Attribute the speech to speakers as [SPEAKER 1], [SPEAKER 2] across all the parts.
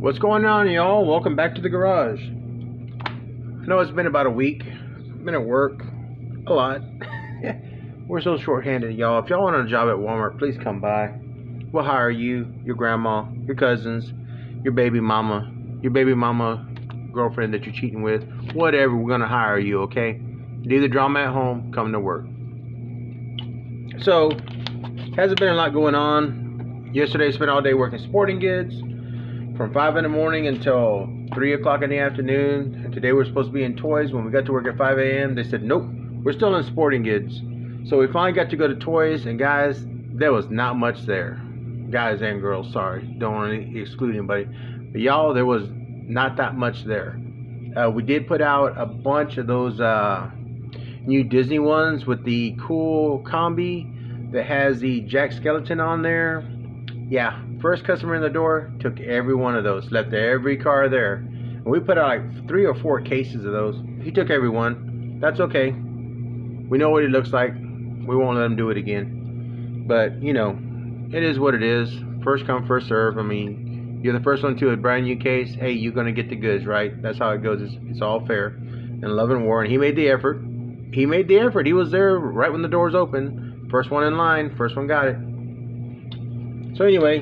[SPEAKER 1] What's going on, y'all? Welcome back to the garage. I know it's been about a week. I've been at work a lot. We're so short-handed, y'all. If y'all want a job at Walmart, please come by. We'll hire you, your grandma, your cousins, your baby mama girlfriend that you're cheating with, whatever. We're gonna hire you, okay? Leave the drama at home, come to work. So, hasn't been a lot going on. Yesterday, spent all day working sporting goods from 5 in the morning until 3 o'clock in the afternoon. And today we're supposed to be in toys. When we got to work at 5 a.m., they said, nope, we're still in sporting goods. So we finally got to go to toys, and guys, there was not much there. Guys and girls, sorry, don't want to exclude anybody. But y'all, there was not that much there. We did put out a bunch of those new Disney ones with the cool combi that has the Jack Skeleton on there. Yeah, first customer in the door took every one of those, left every car there. And we put out like 3 or 4 cases of those. He took every one. That's okay. We know what he looks like. We won't let him do it again. But, you know, it is what it is. First come, first serve. I mean, you're the first one to a brand new case. Hey, you're going to get the goods, right? That's how it goes. It's all fair. And love and war. And he made the effort. He made the effort. He was there right when the doors opened. First one in line. First one got it. So anyway,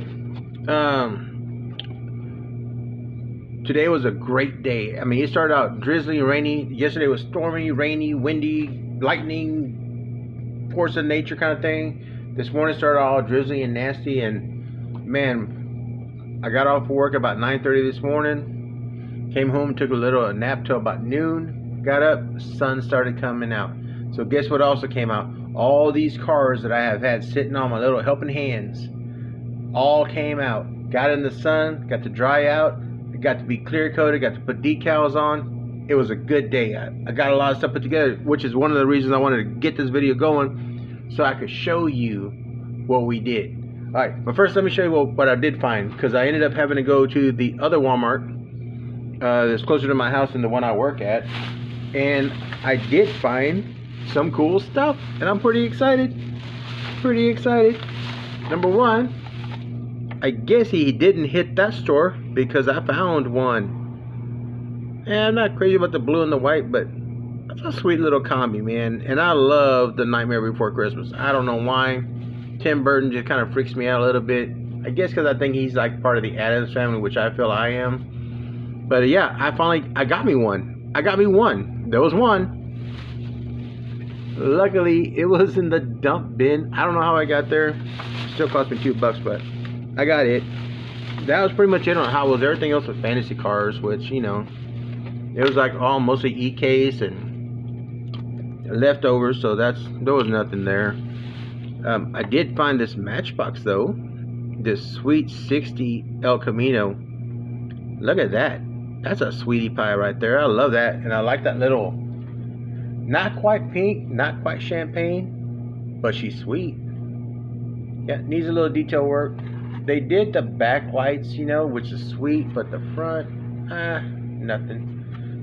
[SPEAKER 1] today was a great day. I mean, it started out drizzly, rainy. Yesterday was stormy, rainy, windy, lightning, force of nature kind of thing. This morning started all drizzly and nasty, and man, I got off work about 9:30 this morning. Came home, took a little nap till about noon. Got up, the sun started coming out. So guess what also came out? All these cars that I have had sitting on my little helping hands all came out. Got in the sun, got to dry out, got to be clear coated, got to put decals on. It was a good day. I got a lot of stuff put together, which is one of the reasons I wanted to get this video going, so I could show you what we did. Alright, but first let me show you what I did find, because I ended up having to go to the other Walmart that's closer to my house than the one I work at, and I did find some cool stuff, and I'm pretty excited. Number one, I guess he didn't hit that store, because I found one. And I'm not crazy about the blue and the white, but that's a sweet little combi, man. And I love The Nightmare Before Christmas. I don't know why. Tim Burton just kind of freaks me out a little bit. I guess because I think he's like part of the Addams family, which I feel I am. But yeah, I got me one. There was one. Luckily, it was in the dump bin. I don't know how I got there. Still cost me $2, but I got it. That was pretty much it on Hot Wheels. Everything else was fantasy cars, which, you know, it was like all mostly EKs and leftovers, so there was nothing there. I did find this Matchbox though, this sweet 60 El Camino. Look at that. That's a sweetie pie right there. I love that, and I like that little, not quite pink, not quite champagne, but she's sweet. Yeah, needs a little detail work. They did the back lights, you know, which is sweet, but the front, nothing.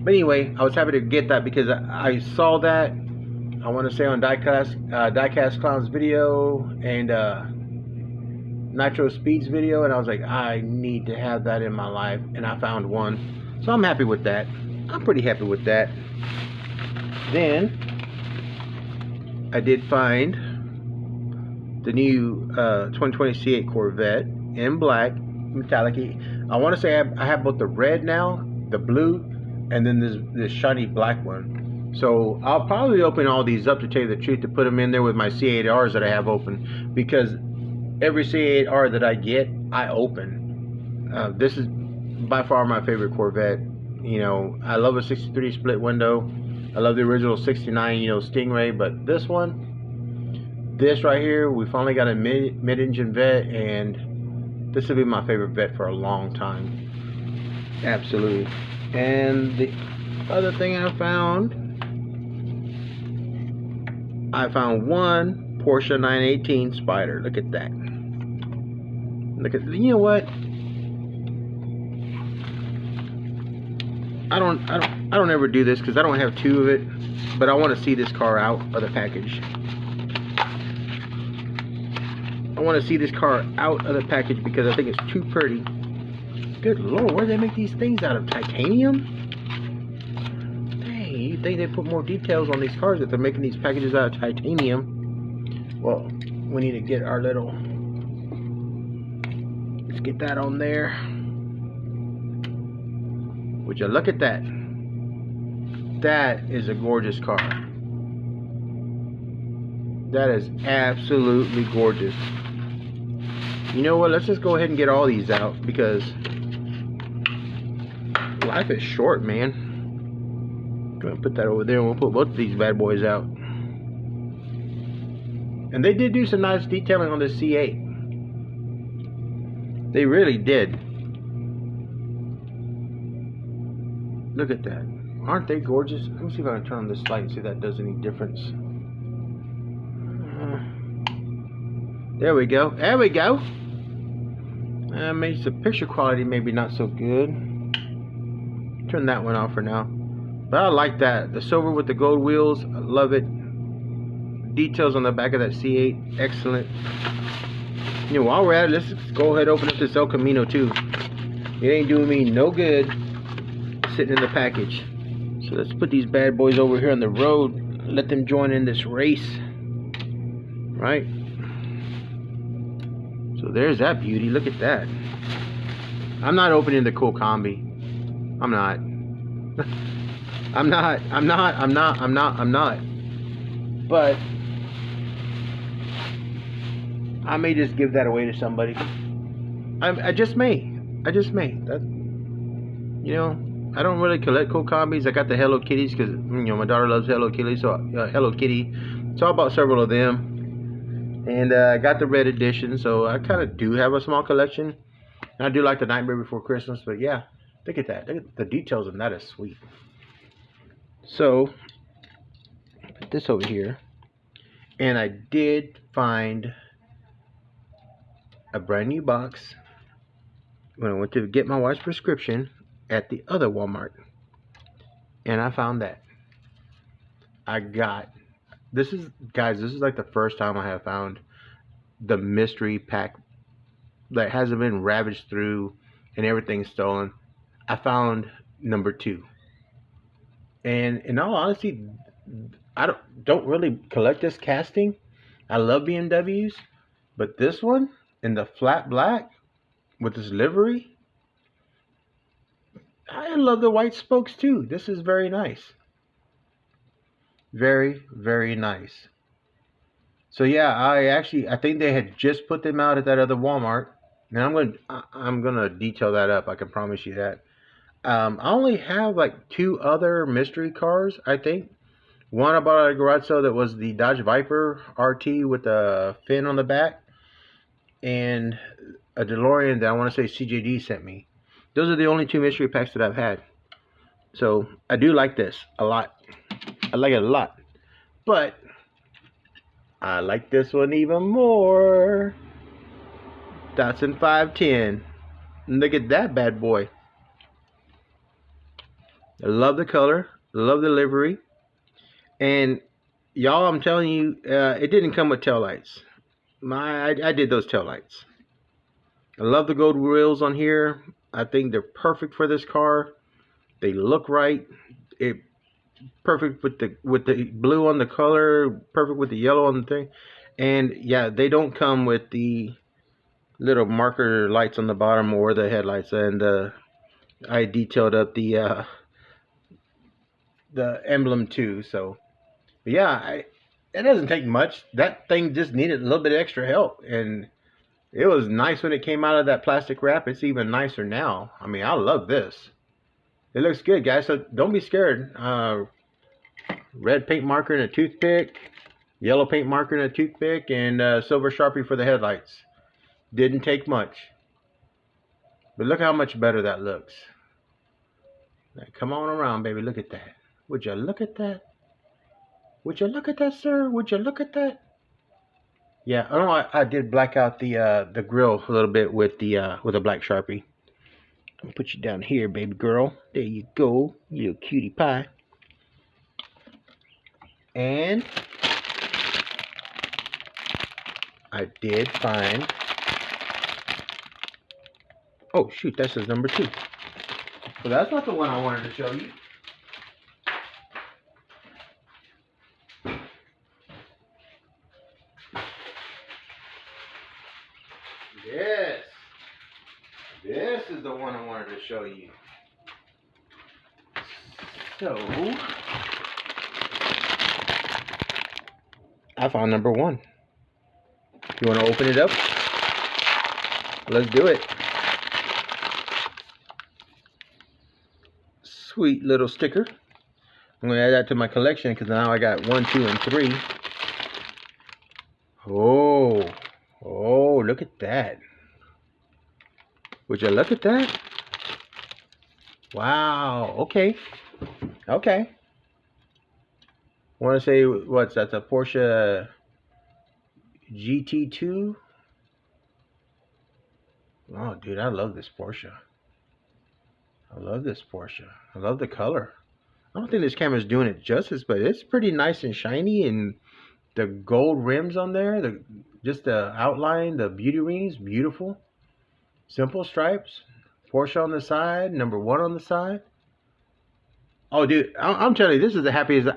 [SPEAKER 1] But anyway, I was happy to get that because I saw that, I want to say on Diecast Clown's video and Nitro Speed's video, and I was like, I need to have that in my life, and I found one. So I'm happy with that. I'm pretty happy with that. Then, I did find the new 2020 C8 Corvette in black, metallic. I want to say I have both the red now, the blue, and then this shiny black one. So I'll probably open all these up, to tell you the truth, to put them in there with my C8Rs that I have open, because every C8R that I get, I open. This is by far my favorite Corvette. You know, I love a 63 split window. I love the original 69, you know, Stingray, but this one, this right here, we finally got a mid-engine vet, and this will be my favorite vet for a long time. Absolutely. And the other thing I found one Porsche 918 Spider. Look at that. Look at, you know what? I don't ever do this because I don't have 2 of it, but I want to see this car out of the package. I want to see this car out of the package because I think it's too pretty Good Lord, where do they make these things out of? Titanium? Dang, you think they put more details on these cars if they're making these packages out of titanium? Well, we need to get our little... Let's get that on there. Would you look at that? That is a gorgeous car. That is absolutely gorgeous. You know what? Let's just go ahead and get all these out because life is short, man. I'm gonna put that over there and we'll put both of these bad boys out. And they did do some nice detailing on this C8. They really did. Look at that. Aren't they gorgeous? Let me see if I can turn on this light and see if that does any difference. There we go. There we go. Makes the picture quality maybe not so good. Turn that one off for now. But I like that. The silver with the gold wheels. I love it. Details on the back of that C8. Excellent. You know, while we're at it, let's go ahead and open up this El Camino too. It ain't doing me no good sitting in the package. So let's put these bad boys over here on the road. Let them join in this race. Right? So there's that beauty. Look at that. I'm not opening the cool combi. I'm not. I'm not. But I may just give that away to somebody. I just may. That, you know, I don't really collect cool combis. I got the Hello Kitties because, you know, my daughter loves Hello Kitty. So Hello Kitty. So I bought several of them. And I got the red edition. So I kind of do have a small collection. And I do like the Nightmare Before Christmas. But yeah, look at that. Look at the details on that. Is sweet. So put this over here. And I did find a brand new box when I went to get my wife's prescription at the other Walmart, and I found that I got this is like the first time I have found the mystery pack that hasn't been ravaged through and everything's stolen. I found number 2, and in all honesty, I don't really collect this casting. I love BMWs, but this one in the flat black with this livery, I love the white spokes too. This is very nice. Very, very nice. So yeah, I think they had just put them out at that other Walmart. And I'm gonna detail that up. I can promise you that. I only have like 2 other mystery cars, I think. One I bought at a garage sale that was the Dodge Viper RT with a fin on the back. And a DeLorean that I want to say CJD sent me. Those are the only 2 mystery packs that I've had. So I do like this a lot. I like it a lot. But I like this one even more. Datsun 510. Look at that bad boy. I love the color. Love the livery. And y'all, I'm telling you, it didn't come with taillights. I did those taillights. I love the gold wheels on here. I think they're perfect for this car. They look right. Perfect with the blue on the color. Perfect with the yellow on the thing. And yeah, they don't come with the little marker lights on the bottom or the headlights. And I detailed up the emblem too. So yeah, it doesn't take much. That thing just needed a little bit of extra help, and it was nice when it came out of that plastic wrap. It's even nicer now. I mean, I love this. It looks good, guys, so don't be scared. Red paint marker and a toothpick, yellow paint marker and a toothpick, and silver Sharpie for the headlights. Didn't take much. But look how much better that looks. Now, come on around, baby. Look at that. Would you look at that? Would you look at that, sir? Would you look at that? Yeah, I know I did black out the grill a little bit with a black Sharpie. I'll put you down here, baby girl. There you go, you little cutie pie. And I did find Oh, shoot, that's his number 2. So that's not the one I wanted to show you. Yes. This is the one I wanted to show you. So, I found number 1. You want to open it up? Let's do it. Sweet little sticker. I'm going to add that to my collection because now I got 1, 2, and 3. Oh, look at that. Would you look at that? Wow, okay. I want to say, what's that, a Porsche Gt2? Oh, dude, I love this Porsche. I love the color. I don't think this camera's doing it justice, but it's pretty nice and shiny, and the gold rims on there, just the outline, the beauty rings, beautiful. Simple stripes. Porsche on the side, number 1 on the side. Oh, dude, I'm telling you, this is the happiest.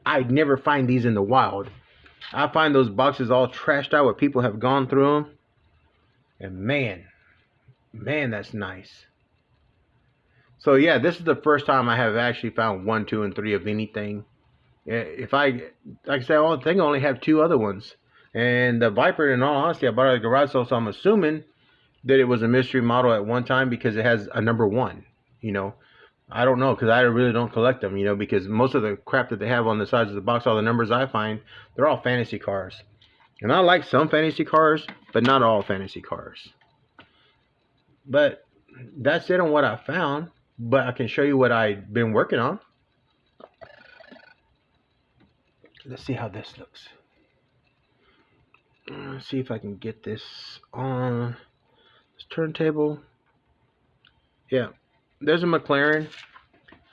[SPEAKER 1] I never find these in the wild. I find those boxes all trashed out where people have gone through them. And man, that's nice. So yeah, this is the first time I have actually found 1, 2, and 3 of anything. If like I said, I think I only have 2 other ones. And the Viper, in all honesty, I bought it at the garage sale, so I'm assuming that it was a mystery model at one time because it has a number 1, you know. I don't know, because I really don't collect them, you know, because most of the crap that they have on the sides of the box, all the numbers I find, they're all fantasy cars. And I like some fantasy cars, but not all fantasy cars. But that's it on what I found. But I can show you what I've been working on. Let's see how this looks. Let's see if I can get this on this turntable. Yeah. There's a McLaren.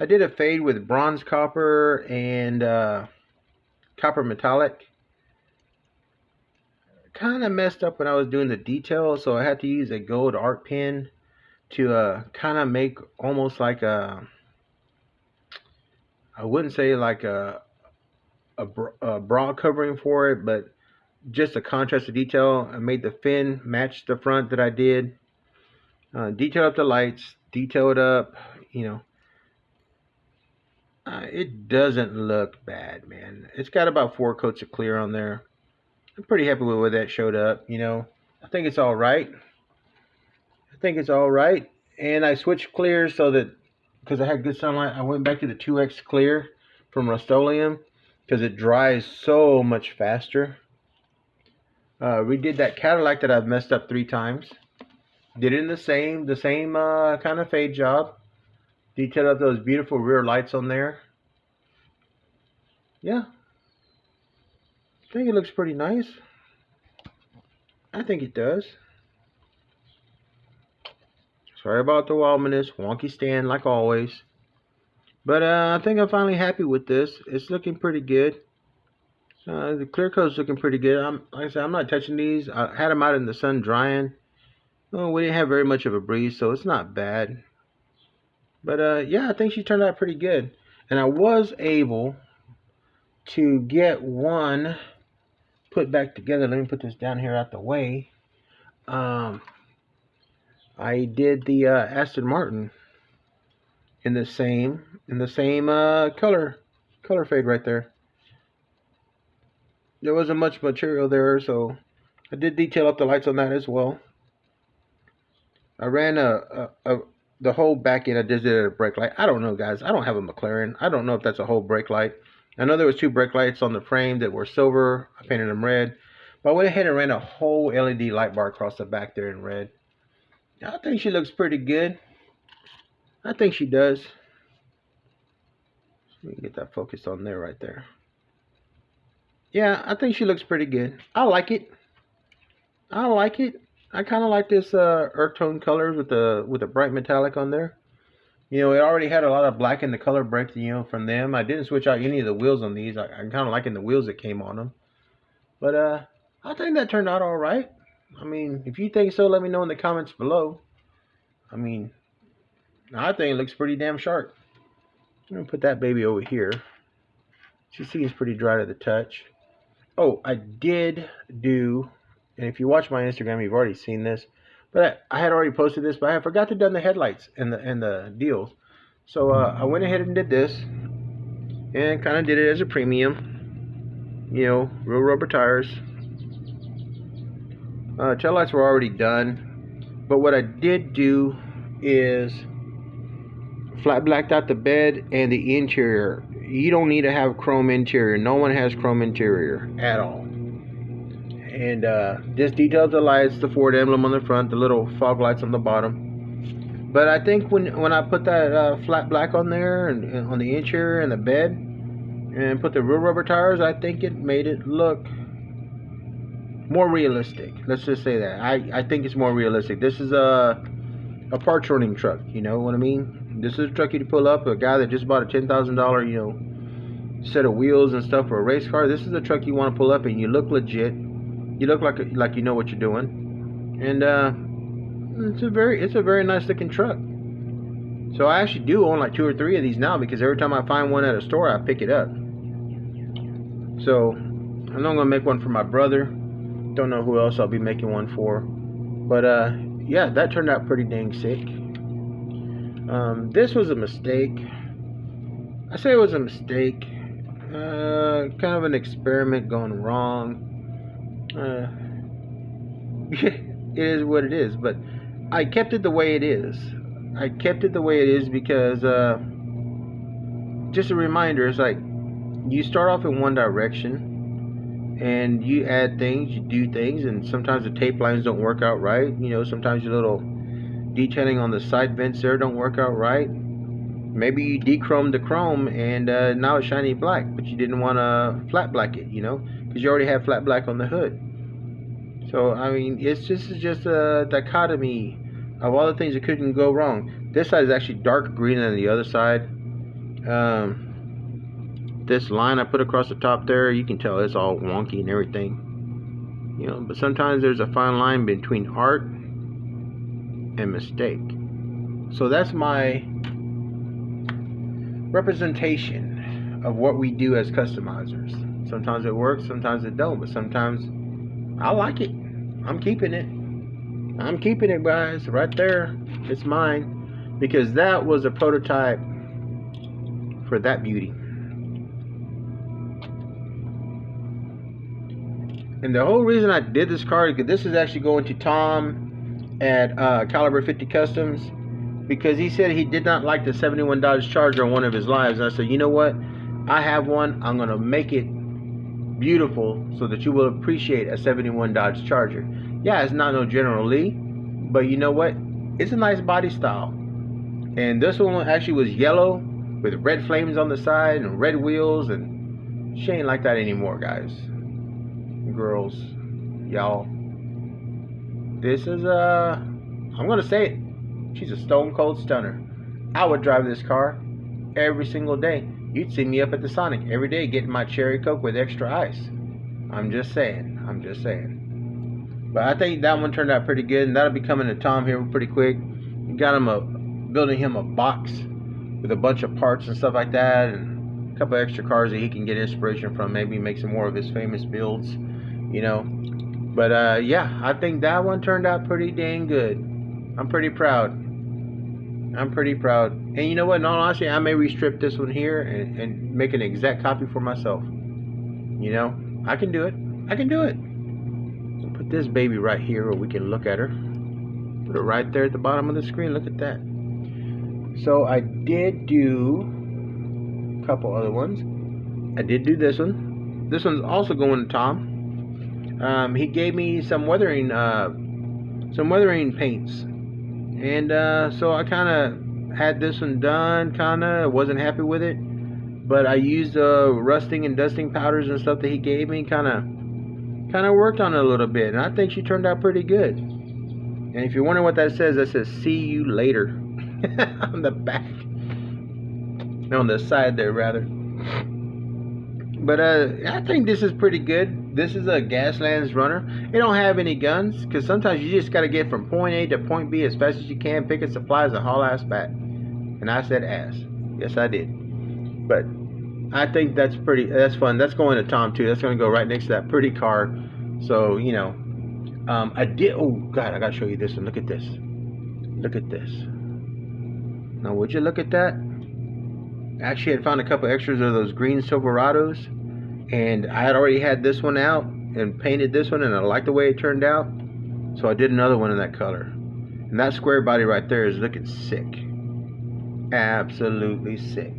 [SPEAKER 1] I did a fade with bronze copper and copper metallic. Kind of messed up when I was doing the detail, so I had to use a gold art pen to kind of make almost like a, I wouldn't say like a bra covering for it, but just a contrast of detail. I made the fin match the front that I did. Detailed up the lights, detailed up, you know. It doesn't look bad, man. It's got about 4 coats of clear on there. I'm pretty happy with where that showed up, you know. I think it's all right. And I switched clears so that, because I had good sunlight, I went back to the 2X clear from Rust-Oleum because it dries so much faster. Redid that Cadillac that I've messed up 3 times. Did it in the same kind of fade job. Detailed up those beautiful rear lights on there. Yeah. I think it looks pretty nice. I think it does. Sorry about the wobbliness. Wonky stand like always. But I think I'm finally happy with this. It's looking pretty good. The clear coat's looking pretty good. Like I said, I'm not touching these. I had them out in the sun drying. Well, we didn't have very much of a breeze, so it's not bad. But yeah, I think she turned out pretty good. And I was able to get one put back together. Let me put this down here out the way. I did the Aston Martin in the same color fade right there. There wasn't much material there, so I did detail up the lights on that as well. I ran the whole back end. I just did a brake light. I don't know, guys. I don't have a McLaren. I don't know if that's a whole brake light. I know there was 2 brake lights on the frame that were silver. I painted them red. But I went ahead and ran a whole LED light bar across the back there in red. I think she looks pretty good. I think she does. Let me get that focused on there right there. Yeah, I think she looks pretty good. I like it. I kind of like this earth tone colors with the bright metallic on there. You know, it already had a lot of black in the color break, you know, from them. I didn't switch out any of the wheels on these. I'm kind of liking the wheels that came on them. But I think that turned out all right. I mean, if you think so, let me know in the comments below. I mean, I think it looks pretty damn sharp. I'm going to put that baby over here. She seems pretty dry to the touch. Oh, I did do, and if you watch my Instagram, you've already seen this, but I had already posted this, but I forgot to done the headlights and the deals. So I went ahead and did this, and kind of did it as a premium, you know, real rubber tires. Tail lights were already done, but what I did do is flat blacked out the bed and the interior. You don't need to have chrome interior. No one has chrome interior at all. And just detailed the lights, the Ford emblem on the front, the little fog lights on the bottom. But I think when I put that flat black on there and on the interior and the bed and put the real rubber tires, I think it made it look more realistic. Let's just say that. I think it's more realistic. This is a parts running truck, you know what I mean? This is a truck you pull up, a guy that just bought a $10,000, you know, set of wheels and stuff for a race car. This is a truck you want to pull up and you look legit. You look like you know what you're doing. And it's a very nice looking truck. So I actually do own like 2 or 3 of these now, because every time I find one at a store, I pick it up. So I know I'm gonna make one for my brother. Don't know who else I'll be making one for. But yeah, that turned out pretty dang sick. This was a mistake. I say it was a mistake. Kind of an experiment gone wrong. It is what it is. But I kept it the way it is. I kept it the way it is because just a reminder, it's like you start off in one direction and you add things, you do things, and sometimes the tape lines don't work out right. You know, sometimes your little detailing on the side vents there don't work out right. Maybe you de-chromed the chrome and now it's shiny black, but you didn't want to flat black it, you know, because you already had flat black on the hood. So I mean, it's just a dichotomy of all the things that couldn't go wrong. This side is actually dark green than the other side. This line I put across the top there, you can tell it's all wonky and everything, you know, but sometimes there's a fine line between art and mistake. So that's my representation of what we do as customizers. Sometimes it works, sometimes it don't, but sometimes I like it. I'm keeping it. I'm keeping it, guys, right there. It's mine, because that was a prototype for that beauty. And the whole reason I did this car is because this is actually going to Tom at Caliber 50 Customs, because he said he did not like the 71 Dodge Charger on one of his lives. And I said, you know what? I have one. I'm going to make it beautiful so that you will appreciate a 71 Dodge Charger. Yeah, it's not no General Lee, but you know what? It's a nice body style. And this one actually was yellow with red flames on the side and red wheels, and she ain't like that anymore, guys. Girls, y'all. This is I'm gonna say it, she's a stone cold stunner. I would drive this car every single day. You'd see me up at the Sonic every day getting my cherry Coke with extra ice. I'm just saying. But I think that one turned out pretty good, and that'll be coming to Tom here pretty quick. We got him building him a box with a bunch of parts and stuff like that, and a couple extra cars that he can get inspiration from. Maybe make some more of his famous builds, you know. But yeah, I think that one turned out pretty dang good. I'm pretty proud. And you know what, in all honesty, I may restrip this one here and make an exact copy for myself. You know, I can do it. I'll put this baby right here where we can look at her. Put it right there at the bottom of the screen. Look at that. So I did do a couple other ones. I did do this one. This one's also going to Tom. He gave me some weathering paints. And so I kind of had this one done, wasn't happy with it, but I used rusting and dusting powders and stuff that he gave me, kind of worked on it a little bit, and I think she turned out pretty good. And if you're wondering what that says see you later on the back, on the side there rather. But I think this is pretty good. This is a Gaslands runner. It don't have any guns, because sometimes you just got to get from point A to point B as fast as you can, pick up supplies, and haul ass back. And I said ass. Yes, I did. But I think that's fun. That's going to Tom too. That's going to go right next to that pretty car. So, you know, oh God, I got to show you this one. Look at this. Look at this. Now, would you look at that? Actually, I had found a couple extras of those green Silverados, and I had already had this one out and painted this one, and I liked the way it turned out, so I did another one in that color. And that square body right there is looking sick. Absolutely sick.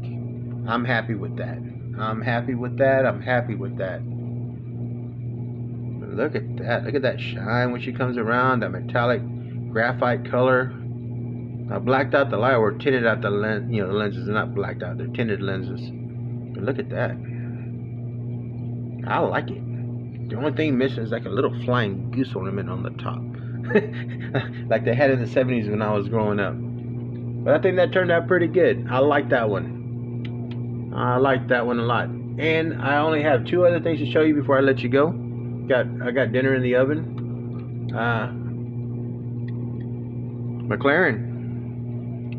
[SPEAKER 1] I'm happy with that. I'm happy with that. I'm happy with that. Look at that. Look at that shine when she comes around. That metallic graphite color. I blacked out the light, or tinted out the lens. You know, the lenses are not blacked out; they're tinted lenses. But look at that. I like it. The only thing missing is like a little flying goose ornament on the top, like they had in the 70s when I was growing up. But I think that turned out pretty good. I like that one. I like that one a lot. And I only have two other things to show you before I let you go. I got dinner in the oven. McLaren.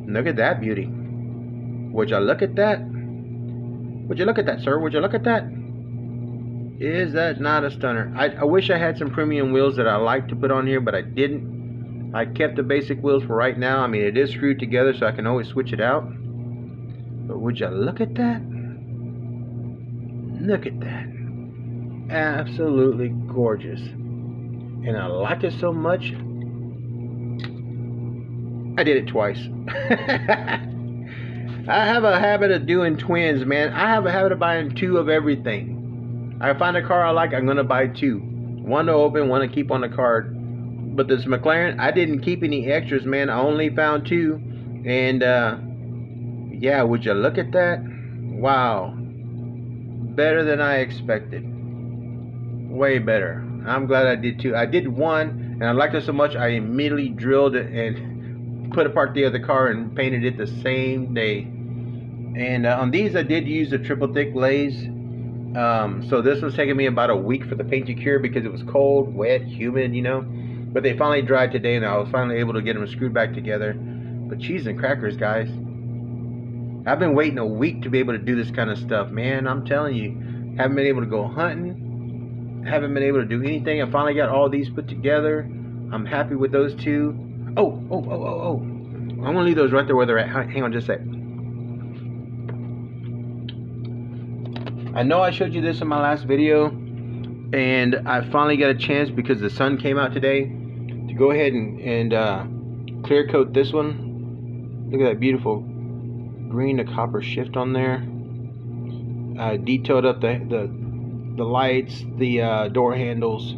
[SPEAKER 1] Look at that beauty. Would you look at that? Would you look at that, sir? Would you look at that? Is that not a stunner? I wish I had some premium wheels that I like to put on here, but I didn't. I kept the basic wheels for right now. I mean, it is screwed together, so I can always switch it out. But would you look at that? Look at that. Absolutely gorgeous. And I like it so much, I did it twice. I have a habit of doing twins, man. I have a habit of buying two of everything. I find a car I like, I'm going to buy two. One to open, one to keep on the card. But this McLaren, I didn't keep any extras, man. I only found two. And, yeah, would you look at that? Wow. Better than I expected. Way better. I'm glad I did two. I did one, and I liked it so much, I immediately drilled it and put apart the other car and painted it the same day. And on these I did use a triple thick glaze. So this was taking me about a week for the paint to cure because it was cold, wet, humid, you know. But they finally dried today, and I was finally able to get them screwed back together. But cheese and crackers, guys. I've been waiting a week to be able to do this kind of stuff, man. I'm telling you, haven't been able to go hunting, haven't been able to do anything. I finally got all these put together. I'm happy with those two. Oh. I'm gonna leave those right there where they're at. Hang on just a sec. I know I showed you this in my last video, and I finally got a chance because the sun came out today to go ahead and clear coat this one. Look at that beautiful green to copper shift on there. I detailed up the lights, the door handles.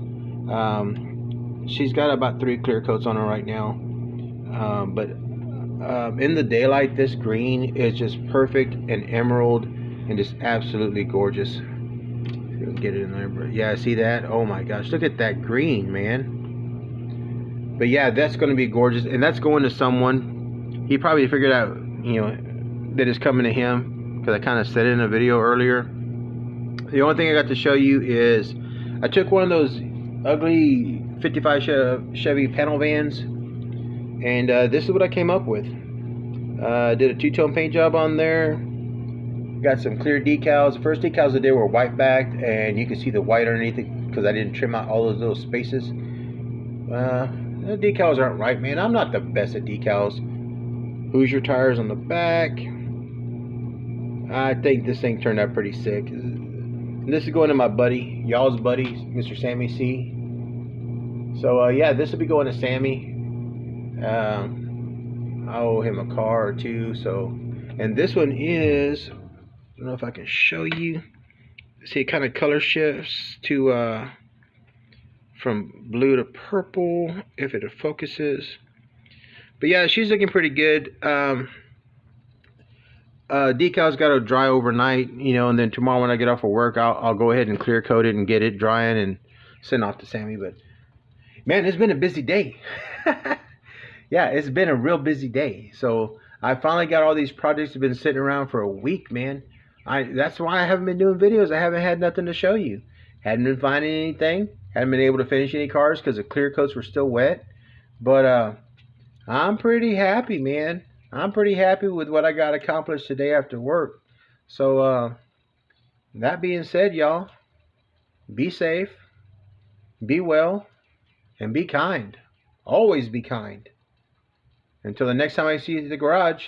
[SPEAKER 1] She's got about 3 clear coats on her right now. But in the daylight, this green is just perfect and emerald and just absolutely gorgeous. Get it in there, but yeah, see that? Oh my gosh, look at that green, man. But yeah, that's going to be gorgeous, and that's going to someone. He probably figured out, you know, that it's coming to him because I kind of said it in a video earlier. The only thing I got to show you is I took one of those ugly 55 Chevy panel vans, and this is what I came up with. Did a two-tone paint job on there. Got some clear decals. The first decals I did were white backed, and you can see the white underneath it because I didn't trim out all those little spaces. The decals aren't right, man. I'm not the best at decals. Hoosier tires on the back. I think this thing turned out pretty sick. And this is going to my buddy, y'all's buddy, Mr. Sammy C. So yeah, this will be going to Sammy. I owe him a car or two. So, and this one is, I don't know if I can show you. See, it kind of color shifts to from blue to purple if it focuses. But yeah, she's looking pretty good. Decal's got to dry overnight, you know, and then tomorrow when I get off of work, I'll go ahead and clear coat it and get it drying and send off to Sammy. But man, it's been a busy day. Yeah, it's been a real busy day. So I finally got all these projects that have been sitting around for a week, man. That's why I haven't been doing videos. I haven't had nothing to show you. Hadn't been finding anything. Hadn't been able to finish any cars because the clear coats were still wet. But I'm pretty happy, man. I'm pretty happy with what I got accomplished today after work. So that being said, y'all, be safe, be well, and be kind. Always be kind. Until the next time I see you at the garage.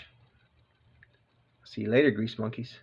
[SPEAKER 1] See you later, grease monkeys.